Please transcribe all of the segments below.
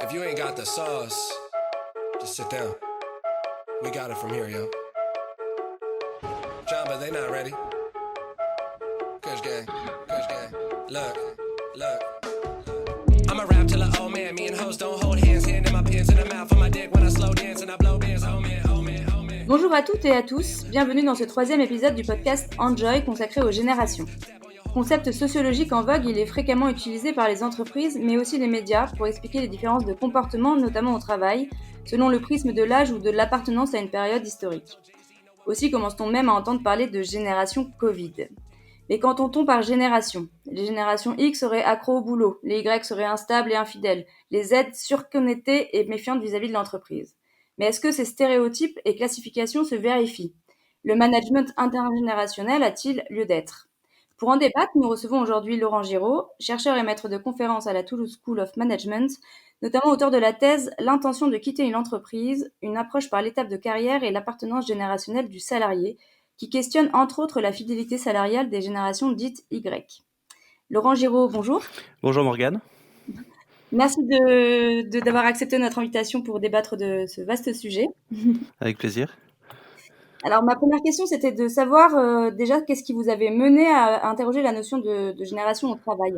If you ain't got the sauce, just sit down. We got it from here, yo. John, but they not ready. Kush gang, Kush gang. Look. I'ma rap till an old man. Me and hoes don't hold hands. Hand in my pants in the mouth of my dick when I slow dance and I blow bands. Oh man, oh man, oh man. Bonjour à toutes et à tous, bienvenue dans ce troisième épisode du podcast Enjoy consacré aux générations. Concept sociologique en vogue, il est fréquemment utilisé par les entreprises mais aussi les médias pour expliquer les différences de comportement, notamment au travail, selon le prisme de l'âge ou de l'appartenance à une période historique. Aussi commence-t-on même à entendre parler de génération Covid. Mais qu'entend-on par génération ? Les générations X seraient accros au boulot, les Y seraient instables et infidèles, les Z surconnectées et méfiantes vis-à-vis de l'entreprise. Mais est-ce que ces stéréotypes et classifications se vérifient ? Le management intergénérationnel a-t-il lieu d'être ? Pour en débattre, nous recevons aujourd'hui Laurent Giraud, chercheur et maître de conférences à la Toulouse School of Management, notamment auteur de la thèse « L'intention de quitter une entreprise, une approche par l'étape de carrière et l'appartenance générationnelle du salarié », qui questionne entre autres la fidélité salariale des générations dites Y. Laurent Giraud, bonjour. Bonjour Morgane. Merci d'avoir accepté notre invitation pour débattre de ce vaste sujet. Avec plaisir. Alors, ma première question, c'était de savoir déjà qu'est-ce qui vous avait mené à interroger la notion de génération au travail.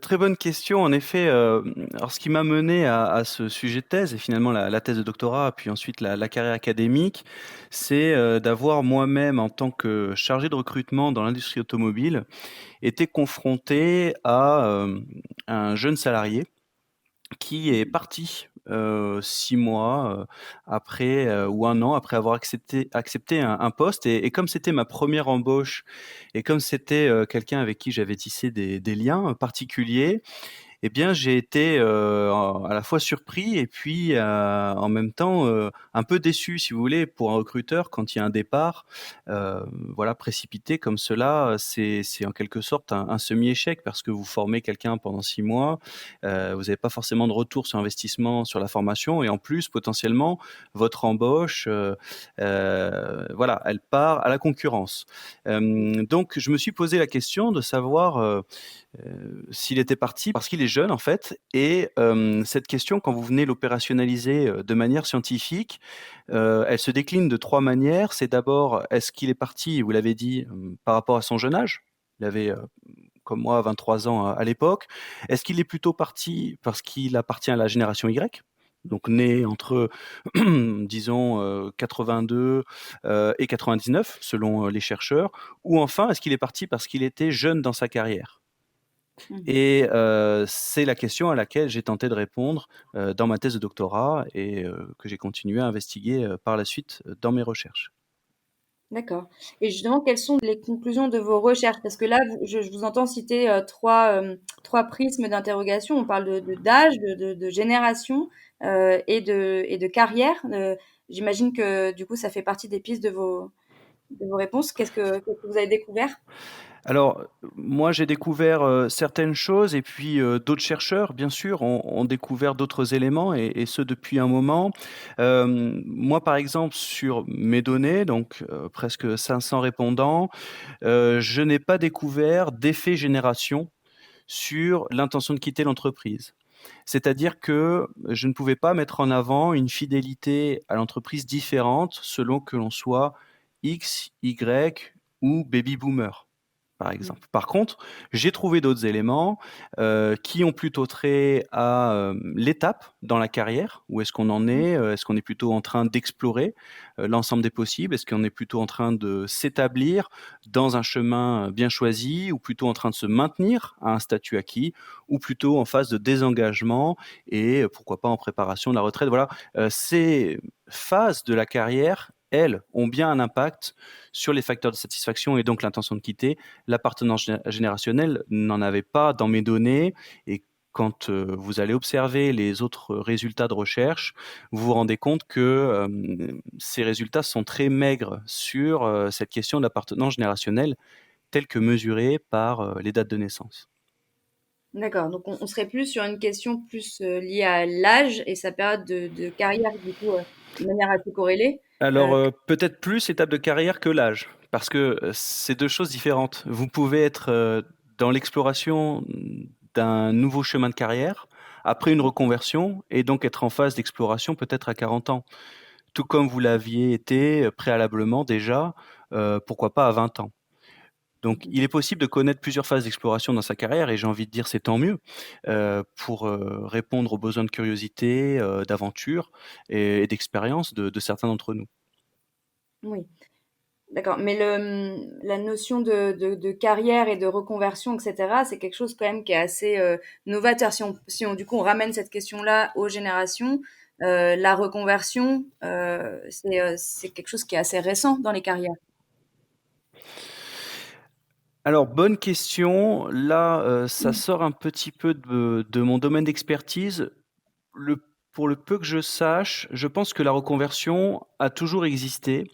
Très bonne question. En effet, alors ce qui m'a mené à ce sujet de thèse et finalement la thèse de doctorat, puis ensuite la carrière académique, c'est d'avoir moi-même, en tant que chargé de recrutement dans l'industrie automobile, été confronté à un jeune salarié qui est parti 6 mois après ou 1 an après avoir accepté un poste et comme c'était ma première embauche et comme c'était quelqu'un avec qui j'avais tissé des liens particuliers, eh bien, j'ai été à la fois surpris et puis en même temps un peu déçu, si vous voulez, pour un recruteur quand il y a un départ, voilà, précipité comme cela. C'est en quelque sorte un semi-échec parce que vous formez quelqu'un pendant 6 mois, vous n'avez pas forcément de retour sur investissement sur la formation et en plus potentiellement votre embauche, voilà, elle part à la concurrence. Donc je me suis posé la question de savoir s'il était parti parce qu'il est jeune en fait et cette question quand vous venez l'opérationnaliser, de manière scientifique, elle se décline de 3 manières. C'est d'abord, est-ce qu'il est parti, vous l'avez dit, par rapport à son jeune âge? Il avait, comme moi 23 ans à l'époque. Est-ce qu'il est plutôt parti parce qu'il appartient à la génération Y? Donc né entre disons, 82, et 99 selon, les chercheurs. Ou enfin, est-ce qu'il est parti parce qu'il était jeune dans sa carrière? Et c'est la question à laquelle j'ai tenté de répondre, dans ma thèse de doctorat et que j'ai continué à investiguer, par la suite, dans mes recherches. D'accord. Et justement, quelles sont les conclusions de vos recherches? Parce que là, je vous entends citer trois prismes d'interrogation. On parle d'âge, de génération et de carrière. J'imagine que du coup, ça fait partie des pistes de vos réponses. Qu'est-ce que vous avez découvert? Alors, moi, j'ai découvert, certaines choses et puis, d'autres chercheurs, bien sûr, ont découvert d'autres éléments et ce depuis un moment. Moi, par exemple, sur mes données, donc, presque 500 répondants, je n'ai pas découvert d'effet génération sur l'intention de quitter l'entreprise. C'est-à-dire que je ne pouvais pas mettre en avant une fidélité à l'entreprise différente selon que l'on soit X, Y ou baby boomer, par exemple. Par contre, j'ai trouvé d'autres éléments qui ont plutôt trait à l'étape dans la carrière. Où est-ce qu'on en est? Est-ce qu'on est plutôt en train d'explorer l'ensemble des possibles? Est-ce qu'on est plutôt en train de s'établir dans un chemin bien choisi? Ou plutôt en train de se maintenir à un statut acquis? Ou plutôt en phase de désengagement et pourquoi pas en préparation de la retraite? Voilà, ces phases de la carrière, elles, ont bien un impact sur les facteurs de satisfaction et donc l'intention de quitter. L'appartenance générationnelle n'en avait pas dans mes données et quand vous allez observer les autres résultats de recherche, vous vous rendez compte que ces résultats sont très maigres sur cette question de l'appartenance générationnelle telle que mesurée par les dates de naissance. D'accord. Donc, on serait plus sur une question plus liée à l'âge et sa période de carrière, du coup, de manière assez corrélée. Alors, peut-être plus étape de carrière que l'âge, parce que c'est 2 choses différentes. Vous pouvez être dans l'exploration d'un nouveau chemin de carrière après une reconversion et donc être en phase d'exploration peut-être à 40 ans. Tout comme vous l'aviez été préalablement déjà, pourquoi pas à 20 ans. Donc il est possible de connaître plusieurs phases d'exploration dans sa carrière et j'ai envie de dire c'est tant mieux, pour, répondre aux besoins de curiosité, d'aventure et d'expérience de certains d'entre nous. Oui, d'accord. Mais la notion de carrière et de reconversion, etc., c'est quelque chose quand même qui est assez novateur. Si on, du coup, on ramène cette question-là aux générations, la reconversion, c'est quelque chose qui est assez récent dans les carrières. Alors bonne question, là, ça sort un petit peu de mon domaine d'expertise. Le Pour le peu que je sache, je pense que la reconversion a toujours existé.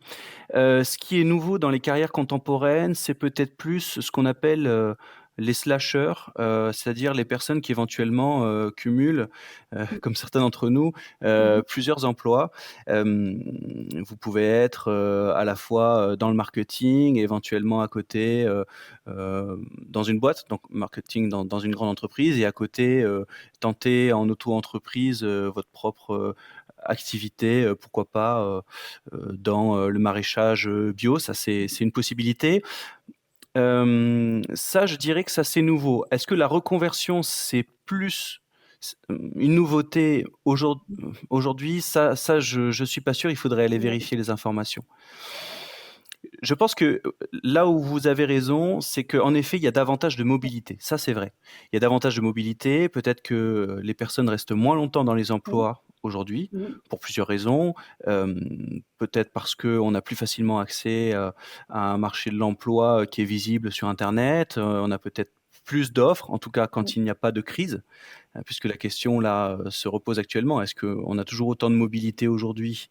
Ce qui est nouveau dans les carrières contemporaines, c'est peut-être plus ce qu'on appelle, les slasheurs, c'est-à-dire les personnes qui éventuellement, cumulent, comme certains d'entre nous, Mhm. plusieurs emplois. Vous pouvez être, à la fois, dans le marketing, éventuellement à côté, dans une boîte, donc marketing dans une grande entreprise et à côté, tenter en auto-entreprise, votre propre, activité, pourquoi pas, dans, le maraîchage, bio, ça c'est une possibilité. Ça je dirais que ça c'est nouveau. Est-ce que la reconversion c'est plus une nouveauté aujourd'hui? Ça je suis pas sûr, il faudrait aller D'accord. vérifier les informations. Je pense que, là où vous avez raison, c'est qu'en effet, il y a davantage de mobilité. Ça, c'est vrai. Il y a davantage de mobilité. Peut-être que, les personnes restent moins longtemps dans les Oui. emplois aujourd'hui, Mhm. pour plusieurs raisons. Peut-être parce qu'on a plus facilement accès, à un marché de l'emploi, qui est visible sur internet. On a peut-être plus d'offres, en tout cas Oui. quand il n'y a pas de crise, puisque la question là, se repose actuellement. Est-ce qu'on a toujours autant de mobilité aujourd'hui?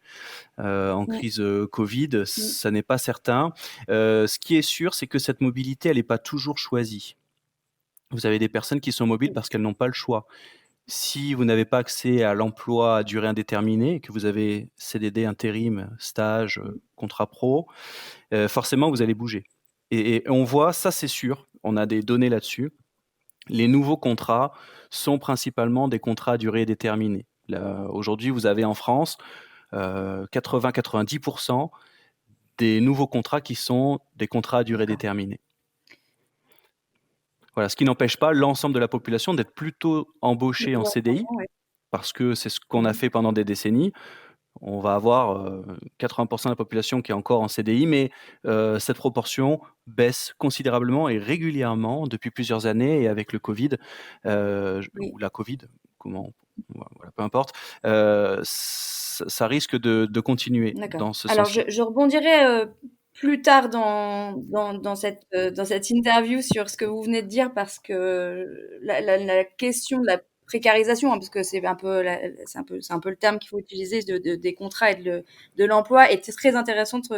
En Oui. crise, Covid, Oui. ça n'est pas certain. Ce qui est sûr, c'est que cette mobilité, elle n'est pas toujours choisie. Vous avez des personnes qui sont mobiles parce qu'elles n'ont pas le choix. Si vous n'avez pas accès à l'emploi à durée indéterminée et que vous avez CDD, intérim, stage, contrat pro, forcément vous allez bouger et on voit ça, c'est sûr, on a des données là-dessus. Les nouveaux contrats sont principalement des contrats à durée déterminée. Là, aujourd'hui, vous avez en France, 80-90 des nouveaux contrats qui sont des contrats à durée D'accord. déterminée. Voilà, ce qui n'empêche pas l'ensemble de la population d'être plutôt De embauché en pouvoir CDI, comprendre, ouais. parce que c'est ce qu'on a Mhm. fait pendant des décennies. On va avoir, 80 de la population qui est encore en CDI, mais cette proportion baisse considérablement et régulièrement depuis plusieurs années et avec le Covid, Oui. ou la Covid, comment voilà, peu importe, ça risque de continuer D'accord. dans ce Alors sens-là. je rebondirai, plus tard dans cette interview sur ce que vous venez de dire parce que la question de la précarisation, hein, parce que c'est un peu le terme qu'il faut utiliser des contrats et de l'emploi est très intéressante,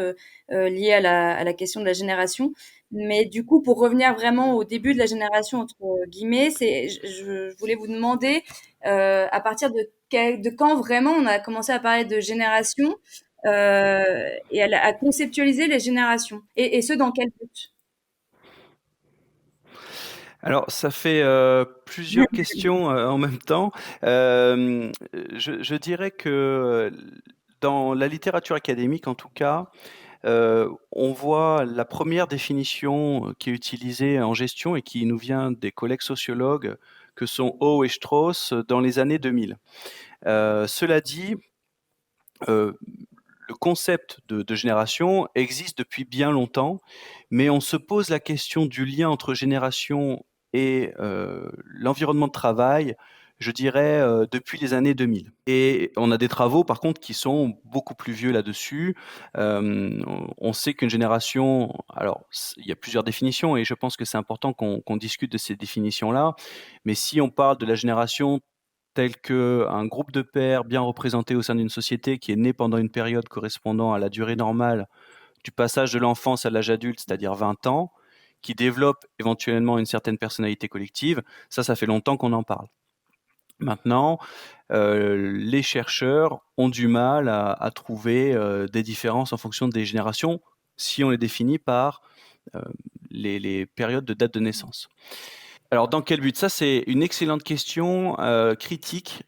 liée à la question de la génération. Mais du coup, pour revenir vraiment au début de la génération entre guillemets, je voulais vous demander, à partir de quand vraiment on a commencé à parler de génération et à conceptualiser les générations et ce dans quel but? Alors, ça fait, plusieurs questions, en même temps. Je dirais que, dans la littérature académique, en tout cas, on voit la première définition, qui est utilisée en gestion et qui nous vient des collègues sociologues que sont Howe et Strauss, dans les années 2000. Cela dit, heu, le concept de génération existe depuis bien longtemps, mais on se pose la question du lien entre génération et l'environnement de travail, je dirais, depuis les années 2000 et on a des travaux par contre qui sont beaucoup plus vieux là-dessus. On sait qu'une génération alors il y a plusieurs définitions et je pense que c'est important qu'on discute de ces définitions-là, mais si on parle de la génération tel qu'un groupe de pairs bien représenté au sein d'une société qui est né pendant une période correspondant à la durée normale du passage de l'enfance à l'âge adulte, c'est-à-dire 20 ans, qui développe éventuellement une certaine personnalité collective, ça fait longtemps qu'on en parle. Maintenant, les chercheurs ont du mal à trouver, des différences en fonction des générations, si on les définit par, heu, les périodes de date de naissance. Alors dans quel but? Ça, c'est une excellente question, critique,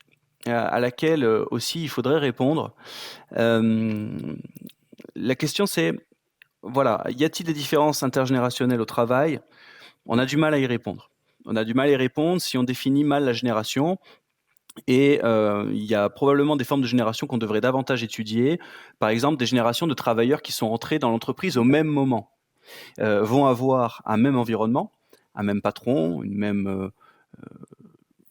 à laquelle, aussi il faudrait répondre. Hem, la question c'est, voilà, y a-t-il des différences intergénérationnelles au travail? On a du mal à y répondre. On a du mal à y répondre si on définit mal la génération et il y a probablement des formes de génération qu'on devrait davantage étudier. Par exemple, des générations de travailleurs qui sont rentrés dans l'entreprise au même moment, vont avoir un même environnement, un même patron, une même,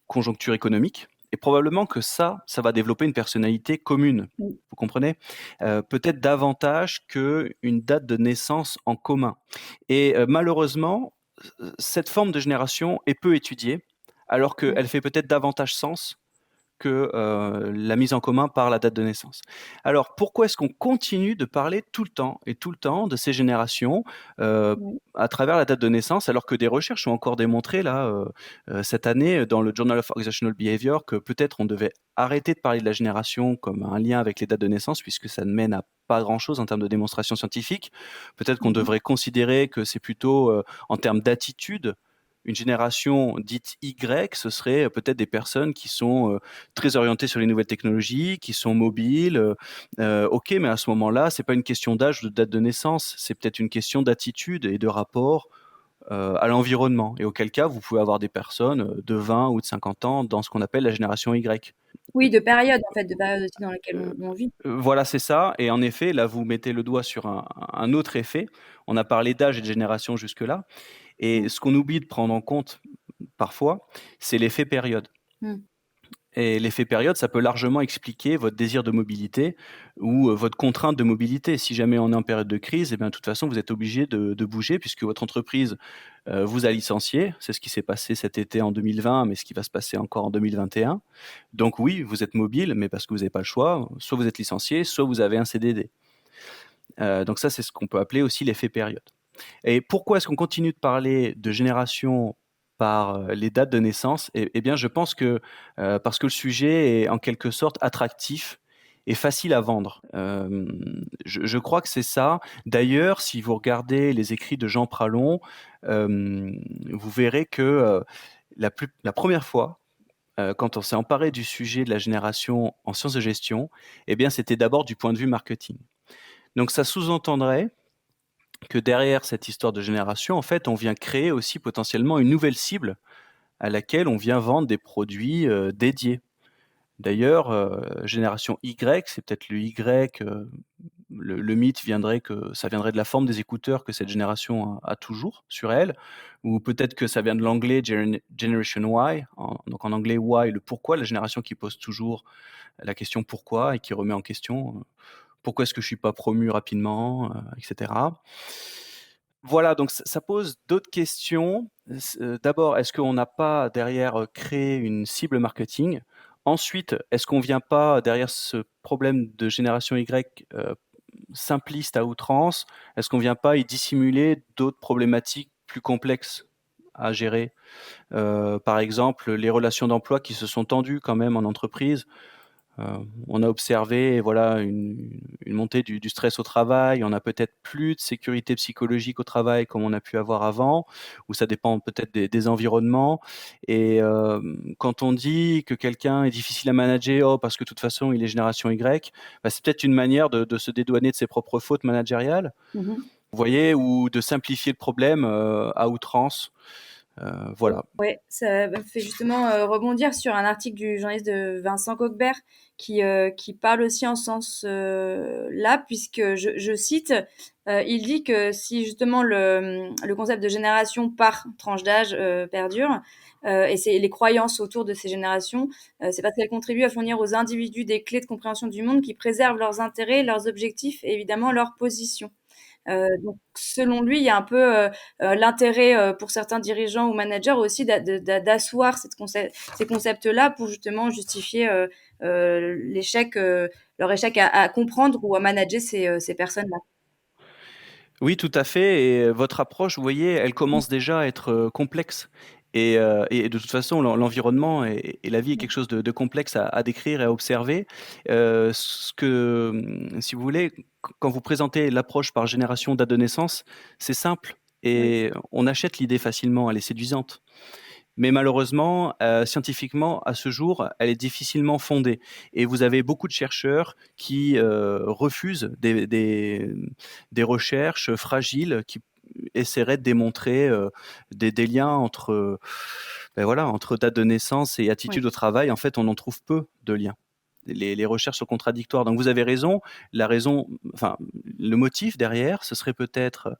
conjoncture économique et probablement que ça va développer une personnalité commune. Mmh. Vous comprenez? Peut-être davantage qu'une date de naissance en commun et malheureusement, cette forme de génération est peu étudiée, alors Ouais. qu'elle fait peut-être davantage sens que, la mise en commun par la date de naissance. Alors pourquoi est-ce qu'on continue de parler tout le temps et tout le temps de ces générations, heu, Ouais. à travers la date de naissance? Alors que des recherches ont encore démontré là, cette année dans le Journal of Organizational Behavior que peut-être on devait arrêter de parler de la génération comme un lien avec les dates de naissance puisque ça ne mène à pas grand-chose en termes de démonstration scientifique. Peut-être qu'on Mmh. devrait considérer que c'est plutôt, en termes d'attitude, une génération dite Y, ce serait, peut-être des personnes qui sont, très orientés sur les nouvelles technologies, qui sont mobiles. OK, mais à ce moment-là, c'est pas une question d'âge ou de date de naissance, c'est peut-être une question d'attitude et de rapport, à l'environnement et auquel cas, vous pouvez avoir des personnes, de 20 ou de 50 ans dans ce qu'on appelle la génération Y. Oui, de période, en fait, de période aussi dans laquelle on vit. Voilà, c'est ça et en effet, là, vous mettez le doigt sur un autre effet. On a parlé d'âge et de génération jusque-là et Mmh. ce qu'on oublie de prendre en compte, parfois, c'est l'effet période. Mmh. Et l'effet période, ça peut largement expliquer votre désir de mobilité ou, votre contrainte de mobilité. Si jamais on est en période de crise et bien, de toute façon, vous êtes obligé de bouger puisque votre entreprise, vous a licencié. C'est ce qui s'est passé cet été en 2020, mais ce qui va se passer encore en 2021. Donc oui, vous êtes mobile, mais parce que vous n'avez pas le choix. Soit vous êtes licencié, soit vous avez un CDD. Donc ça, c'est ce qu'on peut appeler aussi l'effet période. Et pourquoi est-ce qu'on continue de parler de génération par, les dates de naissance? Et bien, je pense que, parce que le sujet est en quelque sorte attractif et facile à vendre. Je crois que c'est ça. D'ailleurs, si vous regardez les écrits de Jean Pralon, vous verrez que, la première fois, quand on s'est emparé du sujet de la génération en sciences de gestion, eh bien, c'était d'abord du point de vue marketing. Donc ça sous-entendrait que derrière cette histoire de génération, en fait, on vient créer aussi potentiellement une nouvelle cible à laquelle on vient vendre des produits, dédiés. D'ailleurs, génération Y, c'est peut-être le Y, le mythe viendrait que ça viendrait de la forme des écouteurs que cette génération a toujours sur elle, ou peut-être que ça vient de l'anglais generation Y, donc en anglais Y, le pourquoi, la génération qui pose toujours la question «Pourquoi?» et qui remet en question, «Pourquoi est-ce que je suis pas promu rapidement?» et cetera. Voilà, donc ça pose d'autres questions. D'abord, est-ce qu'on n'a pas derrière, créé une cible marketing? Ensuite, est-ce qu'on vient pas derrière ce problème de génération Y, simpliste à outrance, est-ce qu'on vient pas y dissimuler d'autres problématiques plus complexes à gérer? Par exemple, les relations d'emploi qui se sont tendues quand même en entreprise. Heu, on a observé, voilà, une montée du stress au travail. On a peut-être plus de sécurité psychologique au travail comme on a pu avoir avant, ou ça dépend peut-être des environnements et quand on dit que quelqu'un est difficile à manager, «Oh, parce que de toute façon, il est génération Y», bah, c'est peut-être une manière de se dédouaner de ses propres fautes managériales, Mmh. vous voyez? Ou de simplifier le problème, à outrance. Voilà. Ouais, ça me fait justement, rebondir sur un article du journaliste de Vincent Coquebert qui parle aussi en ce sens, là puisque je cite, il dit que si justement le concept de génération par tranche d'âge, perdure, et c'est les croyances autour de ces générations, c'est parce qu'elles contribuent à fournir aux individus des clés de compréhension du monde qui préservent leurs intérêts, leurs objectifs et évidemment leur position. Donc selon lui, il y a un peu, l'intérêt, pour certains dirigeants ou managers aussi d'asseoir ces concepts-là pour justement justifier, l'échec, leur échec à comprendre ou à manager ces personnes-là. Oui, tout à fait et votre approche, vous voyez, elle commence déjà à être, complexe et de toute façon, l'environnement et la vie est quelque chose de complexe à décrire et à observer. Ce que, si vous voulez, quand vous présentez l'approche par génération date de naissance, c'est simple Oui. et on achète l'idée facilement, elle est séduisante. Mais malheureusement, scientifiquement, à ce jour, elle est difficilement fondée. Et vous avez beaucoup de chercheurs qui refusent des recherches fragiles qui essaieraient de démontrer des liens entre, ben voilà, entre date de naissance et attitude Oui. au travail. En fait, on en trouve peu de liens. Les recherches sont contradictoires. Donc vous avez raison. Enfin, le motif derrière, ce serait peut-être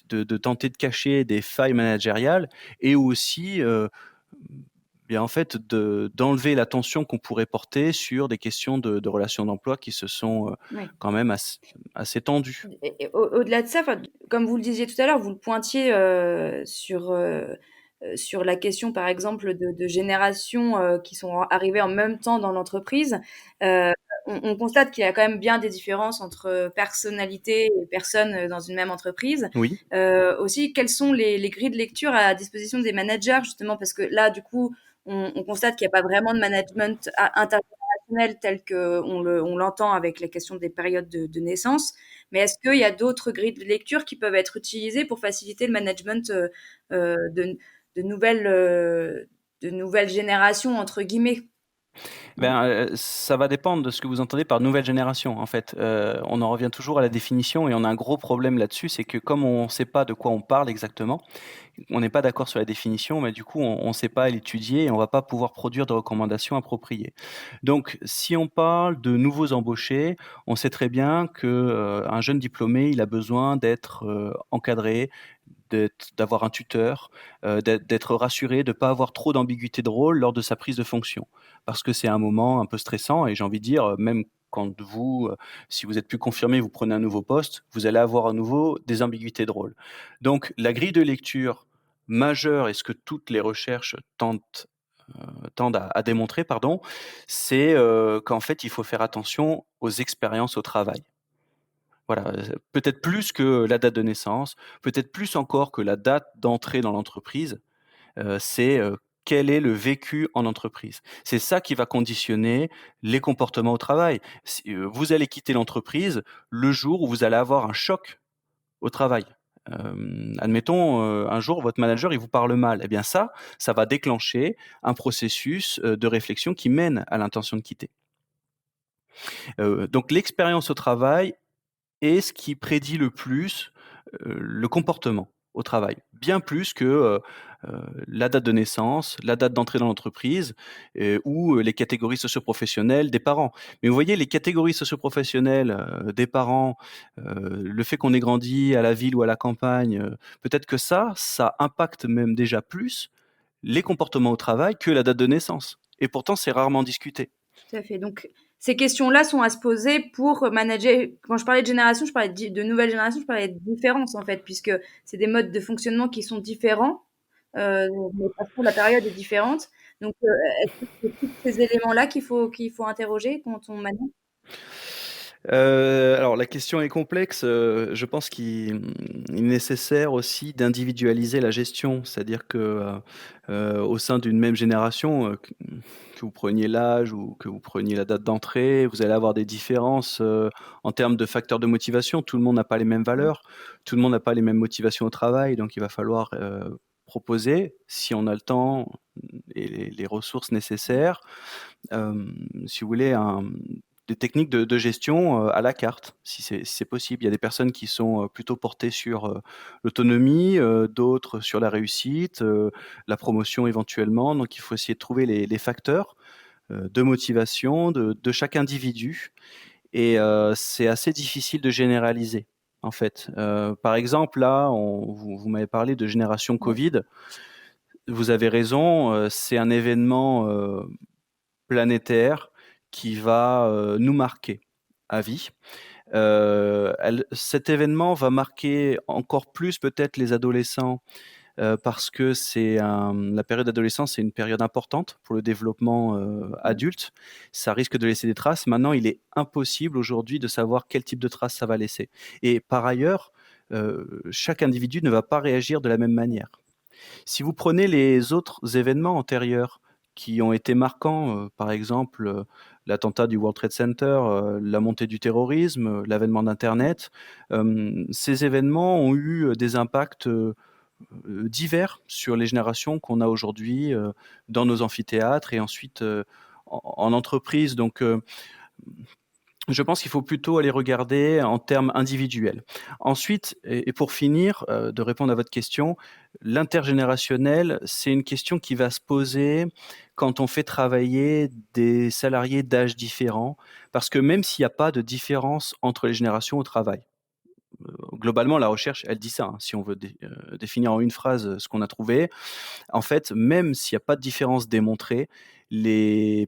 de tenter de cacher des failles managériales et aussi bien en fait d'enlever l'attention qu'on pourrait porter sur des questions de relations d'emploi qui se sont Oui. quand même assez tendues. Et au-delà de ça, enfin, comme vous le disiez tout à l'heure, vous le pointiez sur la question, par exemple, de générations qui sont arrivées en même temps dans l'entreprise. Euh, on constate qu'il y a quand même bien des différences entre personnalités et personnes dans une même entreprise. Oui, Aussi, quelles sont les grilles de lecture à disposition des managers, justement, parce que là, du coup, on constate qu'il n'y a pas vraiment de management intergénérationnel tel qu'on l'entend avec la question des périodes de naissance. Mais est-ce qu'il y a d'autres grilles de lecture qui peuvent être utilisées pour faciliter le management de, de nouvelles générations, entre guillemets? ben, ça va dépendre de ce que vous entendez par nouvelle génération en fait. On en revient toujours à la définition et on a un gros problème là-dessus, c'est que comme on ne sait pas de quoi on parle exactement, on n'est pas d'accord sur la définition, mais du coup, on ne sait pas l'étudier et on ne va pas pouvoir produire de recommandations appropriées. Donc, si on parle de nouveaux embauchés, on sait très bien qu'un jeune diplômé, il a besoin d'être encadré, d'avoir un tuteur, d'être rassuré, de ne pas avoir trop d'ambiguïté de rôle lors de sa prise de fonction. Parce que c'est un moment un peu stressant et j'ai envie de dire, même quand vous, si vous êtes plus confirmé, vous prenez un nouveau poste, vous allez avoir à nouveau des ambiguïtés de rôle. Donc la grille de lecture majeure et ce que toutes les recherches tendent à démontrer, pardon, c'est qu'en fait, il faut faire attention aux expériences au travail. Voilà, peut-être plus que la date de naissance, peut-être plus encore que la date d'entrée dans l'entreprise, c'est, quel est le vécu en entreprise? C'est ça qui va conditionner les comportements au travail. Si, vous allez quitter l'entreprise le jour où vous allez avoir un choc au travail. Admettons, un jour votre manager il vous parle mal, eh bien ça va déclencher un processus, de réflexion qui mène à l'intention de quitter. Donc l'expérience au travail est ce qui prédit le plus, le comportement au travail. Bien plus que, la date de naissance, la date d'entrée dans l'entreprise, ou, les catégories socio-professionnelles des parents. Mais vous voyez les catégories socio-professionnelles, des parents, le fait qu'on ait grandi à la ville ou à la campagne, peut-être que ça impacte même déjà plus les comportements au travail que la date de naissance et pourtant c'est rarement discuté. Tout à fait. Donc, ces questions-là sont à se poser pour manager. Quand je parlais de génération, je parlais de nouvelles générations, je parlais de différence en fait, puisque c'est des modes de fonctionnement qui sont différents, mais parce que la période est différente. Donc, est-ce que c'est tous ces éléments-là qu'il faut interroger quand on manage? Alors la question est complexe, je pense qu'il est nécessaire aussi d'individualiser la gestion. C'est-à-dire que, au sein d'une même génération, que vous preniez l'âge ou que vous preniez la date d'entrée, vous allez avoir des différences, en termes de facteurs de motivation. Tout le monde n'a pas les mêmes valeurs, tout le monde n'a pas les mêmes motivations au travail, donc il va falloir, proposer, si on a le temps et les ressources nécessaires, si vous voulez, des techniques de gestion à la carte, si c'est possible. Il y a des personnes qui sont plutôt portées sur l'autonomie, d'autres sur la réussite, la promotion éventuellement. Donc il faut essayer de trouver les facteurs de motivation de chaque individu. Et c'est assez difficile de généraliser, en fait. Par exemple, là, vous m'avez parlé de génération Ouais. Covid. Vous avez raison, c'est un événement planétaire qui va, nous marquer à vie. Cet événement va marquer encore plus peut-être les adolescents, parce que la période d'adolescence, c'est une période importante pour le développement, adulte. Ça risque de laisser des traces. Maintenant, il est impossible aujourd'hui de savoir quel type de traces ça va laisser et par ailleurs, chaque individu ne va pas réagir de la même manière. Si vous prenez les autres événements antérieurs qui ont été marquants, par exemple, l'attentat du World Trade Center, la montée du terrorisme, l'avènement d'internet, ces événements ont eu, des impacts, divers sur les générations qu'on a aujourd'hui dans nos amphithéâtres et ensuite en entreprise. Donc, je pense qu'il faut plutôt aller regarder en termes individuels. Ensuite, et pour finir, de répondre à votre question, l'intergénérationnel, c'est une question qui va se poser quand on fait travailler des salariés d'âge différents, parce que même s'il n'y a pas de différence entre les générations au travail, globalement, la recherche, elle dit ça, hein, si on veut définir en une phrase ce qu'on a trouvé. En fait, même s'il n'y a pas de différence démontrée, le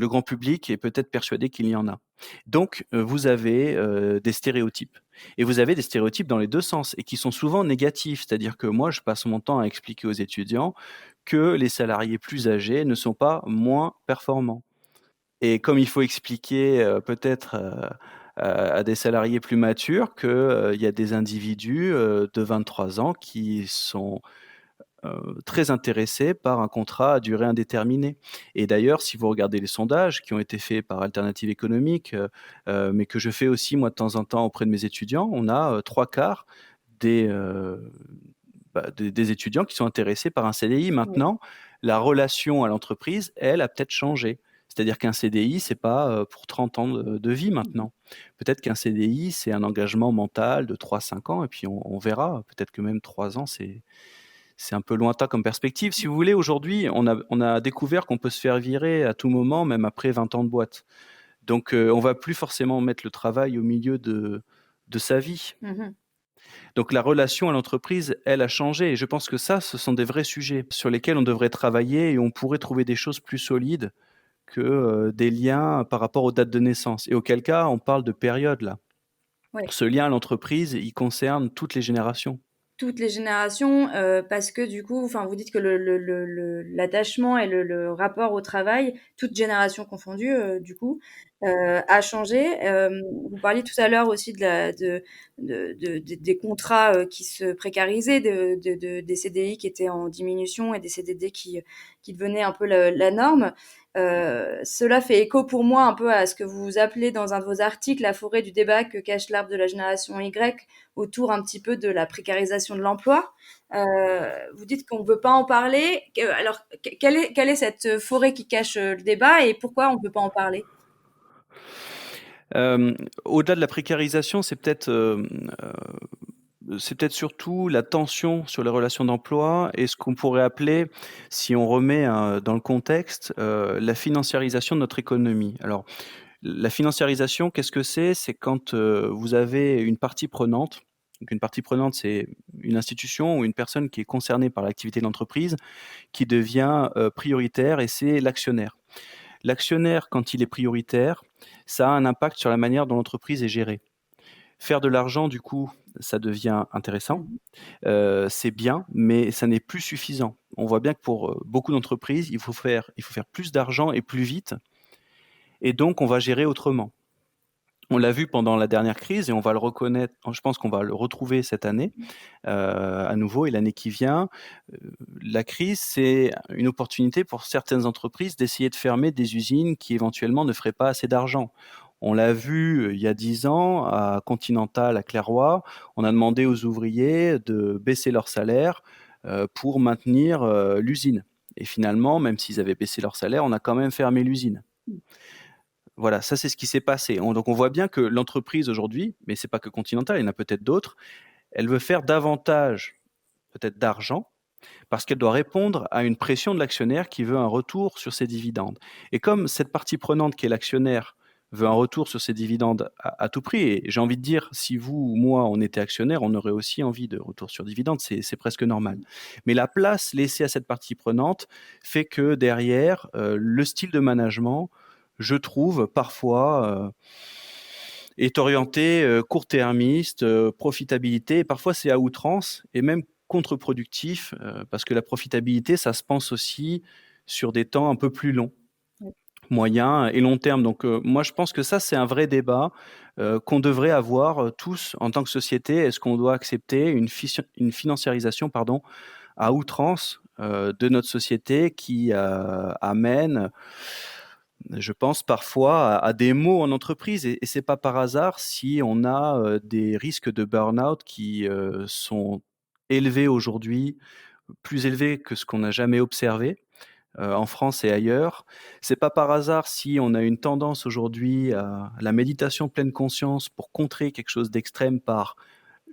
grand public est peut-être persuadé qu'il y en a. Donc, vous avez des stéréotypes. Et vous avez des stéréotypes dans les deux sens et qui sont souvent négatifs. C'est-à-dire que moi, je passe mon temps à expliquer aux étudiants que les salariés plus âgés ne sont pas moins performants. Et comme il faut expliquer peut-être à des salariés plus matures qu'il y a des individus de 23 ans qui sont très intéressés par un contrat à durée indéterminée. Et d'ailleurs, si vous regardez les sondages qui ont été faits par Alternative économique, mais que je fais aussi moi de temps en temps auprès de mes étudiants, on a 3/4 des, des étudiants qui sont intéressés par un CDI. Ouais. Maintenant, la relation à l'entreprise, elle, a peut-être changé. C'est-à-dire qu'un CDI, c'est pas pour 30 ans de vie maintenant. Peut-être qu'un CDI, c'est un engagement mental de 3-5 ans, et puis on verra. Peut-être que même 3 ans, c'est un peu lointain comme perspective. Si vous voulez, aujourd'hui, on a découvert qu'on peut se faire virer à tout moment, même après 20 ans de boîte. Donc, on va plus forcément mettre le travail au milieu de sa vie. Mhm. Donc, la relation à l'entreprise, elle a changé. Et je pense que ça, ce sont des vrais sujets sur lesquels on devrait travailler et on pourrait trouver des choses plus solides que des liens par rapport aux dates de naissance. Et auquel cas, on parle de période là. Ouais. Ce lien à l'entreprise, il concerne toutes les générations. Toutes les générations, parce que du coup, enfin, vous dites que l'attachement et le rapport au travail, toutes générations confondues, du coup, a changé. Vous parliez tout à l'heure aussi des contrats qui se précarisaient, des CDI qui étaient en diminution et des CDD qui devenaient un peu la norme. Cela fait écho pour moi un peu à ce que vous appelez dans un de vos articles la forêt du débat que cache l'arbre de la génération Y, autour un petit peu de la précarisation de l'emploi. Vous dites qu'on ne veut pas en parler. Alors, quelle est cette forêt qui cache le débat et pourquoi on ne peut pas en parler? Au-delà de la précarisation, c'est peut-être surtout la tension sur les relations d'emploi et ce qu'on pourrait appeler, si on remet dans le contexte, la financiarisation de notre économie. Alors, la financiarisation, qu'est-ce que c'est? C'est quand vous avez une partie prenante. Donc une partie prenante, c'est une institution ou une personne qui est concernée par l'activité de l'entreprise qui devient prioritaire et c'est l'actionnaire. L'actionnaire, quand il est prioritaire, ça a un impact sur la manière dont l'entreprise est gérée. Faire de l'argent, du coup, ça devient intéressant, Mhm. c'est bien, mais ça n'est plus suffisant. On voit bien que pour beaucoup d'entreprises, il faut faire plus d'argent et plus vite, et donc on va gérer autrement. On l'a vu pendant la dernière crise et on va le reconnaître, je pense qu'on va le retrouver cette année à nouveau et l'année qui vient. La crise, c'est une opportunité pour certaines entreprises d'essayer de fermer des usines qui éventuellement ne feraient pas assez d'argent. On l'a vu il y a 10 ans à Continental, à Clairoy. On a demandé aux ouvriers de baisser leur salaire pour maintenir l'usine. Et finalement, même s'ils avaient baissé leur salaire, on a quand même fermé l'usine. Voilà, ça c'est ce qui s'est passé. Donc on voit bien que l'entreprise aujourd'hui, mais c'est pas que Continental, il y en a peut-être d'autres, elle veut faire davantage peut-être d'argent parce qu'elle doit répondre à une pression de l'actionnaire qui veut un retour sur ses dividendes. Et comme cette partie prenante qui est l'actionnaire veut un retour sur ses dividendes à tout prix, et j'ai envie de dire, si vous ou moi on était actionnaire, on aurait aussi envie de retour sur dividendes, c'est presque normal. Mais la place laissée à cette partie prenante fait que derrière, le style de management, je trouve parfois est orienté court-termiste, profitabilité, et parfois c'est à outrance et même contre-productif parce que la profitabilité, ça se pense aussi sur des temps un peu plus longs, Ouais. moyen et long terme. Donc moi, je pense que ça, c'est un vrai débat qu'on devrait avoir tous en tant que société. Est-ce qu'on doit accepter une financiarisation pardon, à outrance de notre société qui amène je pense parfois à des maux en entreprise et c'est pas par hasard si on a des risques de burn-out qui sont élevés aujourd'hui, plus élevés que ce qu'on n'a jamais observé en France et ailleurs. C'est pas par hasard si on a une tendance aujourd'hui à la méditation pleine conscience pour contrer quelque chose d'extrême par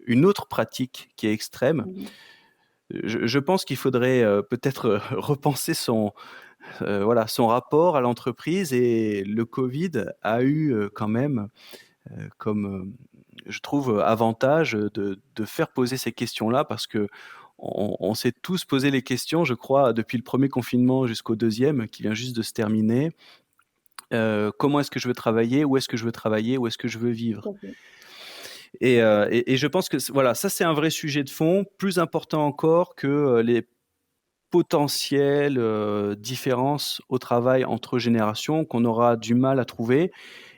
une autre pratique qui est extrême. Mmh. Je pense qu'il faudrait, peut-être, repenser voilà, son rapport à l'entreprise, et le covid a eu, quand même, comme, je trouve, avantage, de faire poser ces questions-là, parce qu'on s'est tous posé les questions, je crois, depuis le premier confinement jusqu'au deuxième qui vient juste de se terminer. Comment est-ce que je veux travailler? Où est-ce que je veux travailler? Où est-ce que je veux Tout vivre? à fait. Et je pense que voilà, ça c'est un vrai sujet de fond, plus important encore que, les potentielles, différences au travail entre générations qu'on aura du mal à trouver,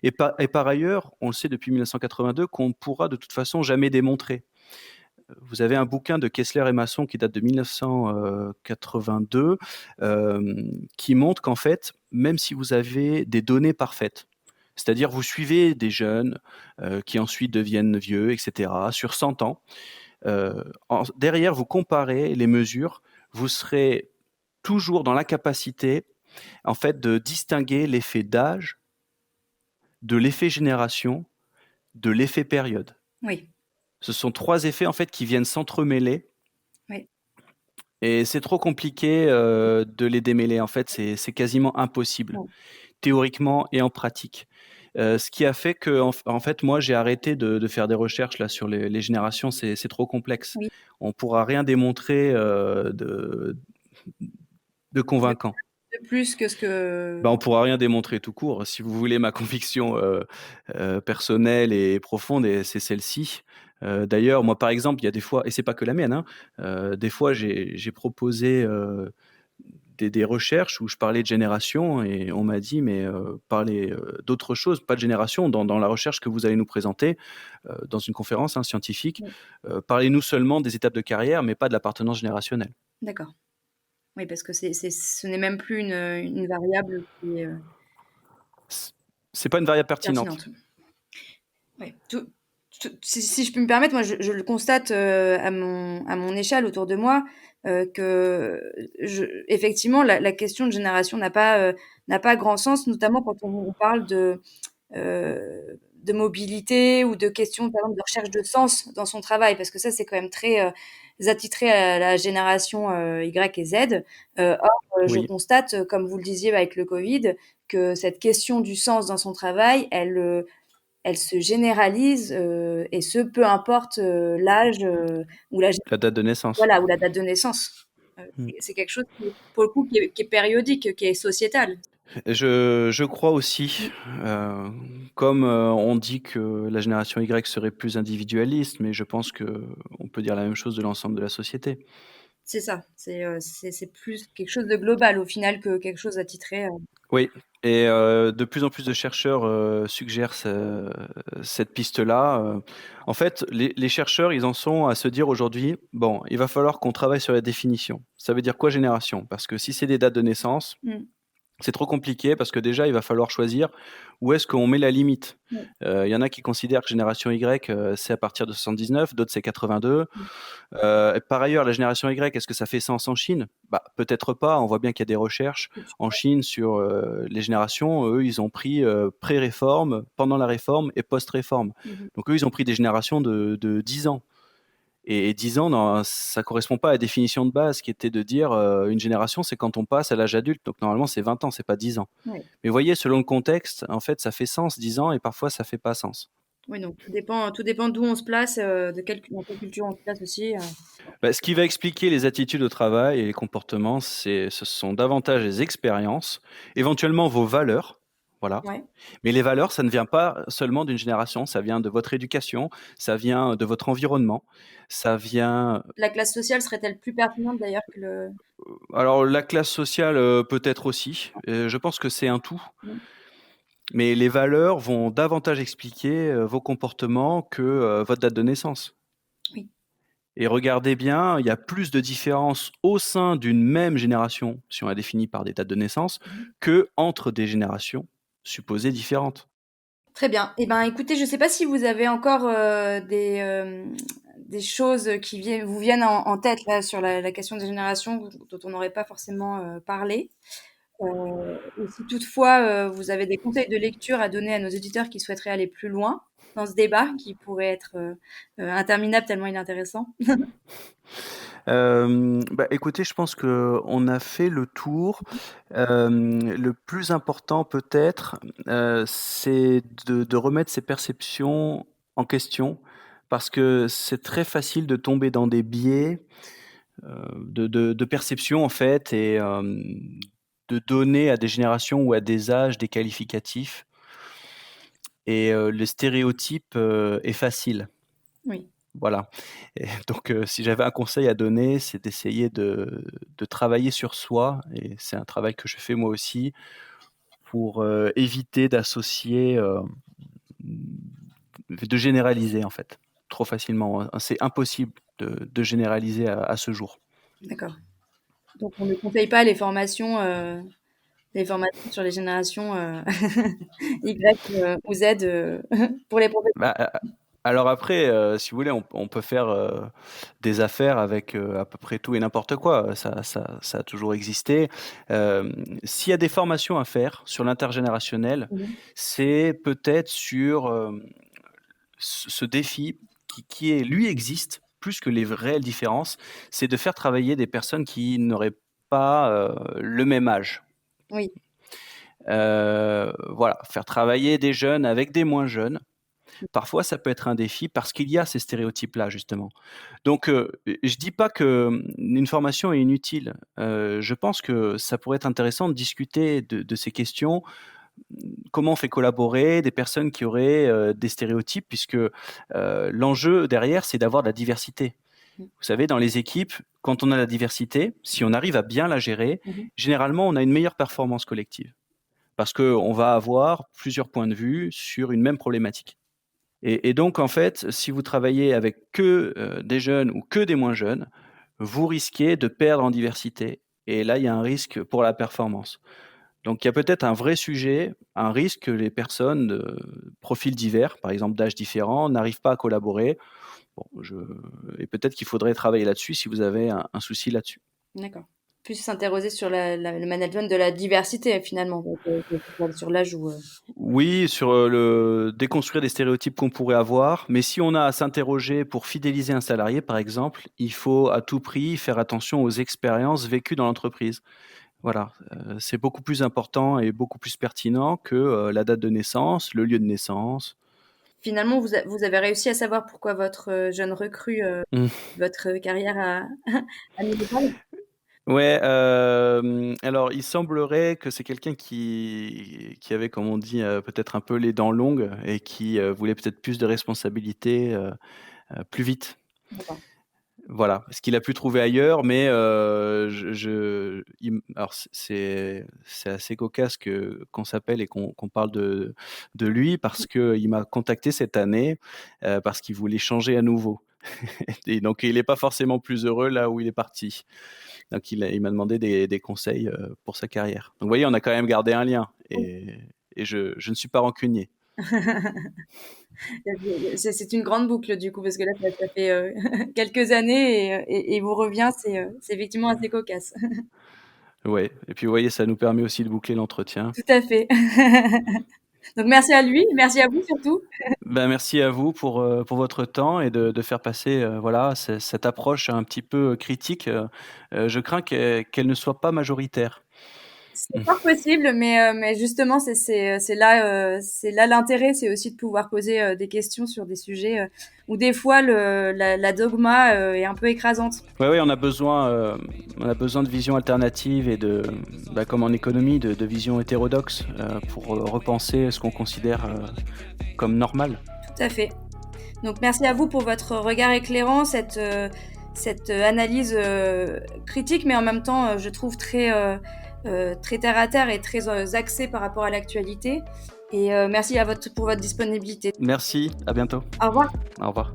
et par ailleurs, on le sait depuis 1982 qu'on ne pourra de toute façon jamais démontrer. Vous avez un bouquin de Kessler et Masson qui date de 1982, qui montre qu'en fait, même si vous avez des données parfaites, c'est-à-dire vous suivez des jeunes, qui ensuite deviennent vieux et cetera, sur 100 ans, derrière vous comparez les mesures, vous serez toujours dans l'incapacité, en fait, de distinguer l'effet d'âge, de l'effet génération, de l'effet période. Oui, Ce sont 3 effets, en fait, qui viennent s'entremêler, oui. et c'est trop compliqué, de les démêler. En fait, c'est quasiment impossible, Ouais. théoriquement et en pratique. Ce qui a fait que, en fait, moi, j'ai arrêté de faire des recherches là sur les générations, c'est trop complexe. Oui. On pourra rien démontrer, de De convaincant. plus que ce Bah, que on pourra rien démontrer tout court. Si vous voulez ma conviction, personnelle et profonde, et c'est celle-ci. D'ailleurs, moi, par exemple, il y a des fois, et c'est pas que la mienne, hein, des fois j'ai proposé, des recherches où je parlais de génération, et on m'a dit: «Mais, parlez, d'autre chose, pas de génération dans la recherche que vous allez nous présenter, dans une conférence, hein, scientifique. oui, Parlez-nous seulement des étapes de carrière, mais pas de l'appartenance générationnelle». d'accord. Oui, parce que ce n'est même plus une variable qui est, C c'est pas une variable pertinente. pertinente. Ouais, si je puis me permettre, moi je le constate, à mon échelle autour de moi, que effectivement la question de génération n'a pas grand sens, notamment quand on parle de mobilité ou de questions, par exemple, de recherche de sens dans son travail, parce que ça, c'est quand même très, attitré à la génération, Y et Z. Or, je Oui. constate, comme vous le disiez avec le covid, que cette question du sens dans son travail, elle se généralise, et ce, peu importe, l'âge, ou la gé La date de naissance. voilà, ou la date de naissance. Mmh. C'est quelque chose qui, pour le coup, qui est périodique, qui est sociétal. Je crois aussi, Mmh. comme, on dit que la génération Y serait plus individualiste, mais je pense qu'on peut dire la même chose de l'ensemble de la société. C'est ça, c'est plus quelque chose de global au final que quelque chose attitré, Oui, et de plus en plus de chercheurs, suggèrent cette piste-là. En fait, les chercheurs, ils en sont à se dire aujourd'hui: «Bon, il va falloir qu'on travaille sur la définition». Ça veut dire quoi génération? Parce que si c'est des dates de naissance, mmh, c'est trop compliqué, parce que déjà, il va falloir choisir où est-ce qu'on met la limite. ouais, Il y en a qui considèrent que génération Y, c'est à partir de 79, d'autres c'est 82. mmh, Par ailleurs, la génération Y, est-ce que ça fait sens en Chine? Bah, peut-être pas. On voit bien qu'il y a des recherches en Chine sur, les générations. Eux, ils ont pris, pré-réforme, pendant la réforme et post-réforme. mmh mh. Donc eux, ils ont pris des générations de 10 ans. Et 10 ans, non, ça correspond pas à la définition de base qui était de dire, une génération, c'est quand on passe à l'âge adulte. Donc normalement, c'est 20 ans, c'est pas 10 ans. Ouais. Mais vous voyez, selon le contexte, en fait, ça fait sens 10 ans, et parfois ça fait pas sens. Oui, donc tout dépend d'où on se place, de quelle dans quelle culture on se place aussi, Bah, ce qui va expliquer les attitudes au travail et les comportements, ce sont davantage les expériences, éventuellement vos valeurs, voilà. ouais. Mais les valeurs, ça ne vient pas seulement d'une génération, ça vient de votre éducation, ça vient de votre environnement, ça vient, La classe sociale serait-elle plus pertinente d'ailleurs que le alors la classe sociale, peut-être aussi, je pense que c'est un tout, mmh, mais les valeurs vont davantage expliquer, vos comportements que, votre date de naissance. oui. Et regardez bien, il y a plus de différences au sein d'une même génération, si on la définit par des dates de naissance, Mmh. que entre des générations supposées différentes. Très bien. Eh ben, écoutez, je ne sais pas si vous avez encore des choses qui vous viennent en tête là, sur la question des générations dont on n'aurait pas forcément parlé. Ou si toutefois vous avez des conseils de lecture à donner à nos auditeurs qui souhaiteraient aller plus loin dans ce débat qui pourrait être interminable tellement il est intéressant. Écoutez, je pense qu'on a fait le tour. Le plus important peut-être, c'est de remettre ses perceptions en question, parce que c'est très facile de tomber dans des biais de perception en fait, et de donner à des générations ou à des âges des qualificatifs. Et le stéréotype est facile. Oui, Voilà. Et donc, si j'avais un conseil à donner, c'est d'essayer de travailler sur soi, et c'est un travail que je fais moi aussi, pour éviter d'associer, de généraliser en fait, trop facilement, hein. C'est impossible de généraliser à ce jour. d'accord. Donc on ne conseille pas les formations sur les générations Y ou Z pour les professionnels. Bah, alors après, si vous voulez, on peut faire des affaires avec à peu près tout et n'importe quoi. Ça a toujours existé. S'il y a des formations à faire sur l'intergénérationnel, Mhm. c'est peut-être sur ce défi qui est, lui, existe plus que les réelles différences, c'est de faire travailler des personnes qui n'auraient pas le même âge. Oui, Voilà, faire travailler des jeunes avec des moins jeunes. Parfois, ça peut être un défi parce qu'il y a ces stéréotypes-là, justement. Donc, je dis pas que une formation est inutile. Je pense que ça pourrait être intéressant de discuter de ces questions. Comment on fait collaborer des personnes qui auraient des stéréotypes, puisque l'enjeu derrière, c'est d'avoir de la diversité. Vous savez, dans les équipes, quand on a la diversité, si on arrive à bien la gérer, mhm. généralement, on a une meilleure performance collective. Parce qu'on va avoir plusieurs points de vue sur une même problématique. Et donc, en fait, si vous travaillez avec que des jeunes ou que des moins jeunes, vous risquez de perdre en diversité. Et là, il y a un risque pour la performance. Donc, il y a peut-être un vrai sujet, un risque que les personnes de profils divers, par exemple d'âges différents, n'arrivent pas à collaborer. Bon, et peut-être qu'il faudrait travailler là-dessus si vous avez un souci là-dessus. D'accord. Plus s'interroger sur le management de la diversité finalement, donc, sur l'âge ou. Oui, sur le déconstruire des stéréotypes qu'on pourrait avoir, mais si on a à s'interroger pour fidéliser un salarié, par exemple, il faut à tout prix faire attention aux expériences vécues dans l'entreprise. Voilà, c'est beaucoup plus important et beaucoup plus pertinent que la date de naissance, le lieu de naissance. Finalement, vous avez réussi à savoir pourquoi votre jeune recrue, Mmh. votre carrière a mis des pales? Ouais, alors il semblerait que c'est quelqu'un qui avait, comme on dit, peut-être un peu les dents longues, et qui voulait peut-être plus de responsabilités plus vite. D'accord. Voilà, ce qu'il a pu trouver ailleurs, mais alors c'est assez cocasse qu'on s'appelle et qu'on parle de lui, parce qu'il m'a contacté cette année, parce qu'il voulait changer à nouveau. Et donc il est pas forcément plus heureux là où il est parti. Donc il m'a demandé des conseils, pour sa carrière. Donc vous voyez, on a quand même gardé un lien, et je ne suis pas rancunier. C'est une grande boucle du coup, parce que là, ça fait quelques années et vous revient, c'est effectivement assez cocasse. Ouais, et puis vous voyez, ça nous permet aussi de boucler l'entretien. Tout à fait. Donc merci à lui, merci à vous surtout. Ben, merci à vous pour votre temps, et de faire passer, voilà, cette approche un petit peu critique. Je crains qu'elle ne soit pas majoritaire. C'est fort possible, mais justement, c'est là l'intérêt, c'est aussi de pouvoir poser des questions sur des sujets où des fois la dogma est un peu écrasante. Ouais, ouais, on a besoin de visions alternatives, et comme en économie, de visions hétérodoxes, pour repenser ce qu'on considère comme normal. Tout à fait. Donc merci à vous pour votre regard éclairant, cette analyse critique, mais en même temps, je trouve très terre à terre et très axée par rapport à l'actualité. Et merci pour votre disponibilité. Merci, à bientôt. Au revoir. Au revoir.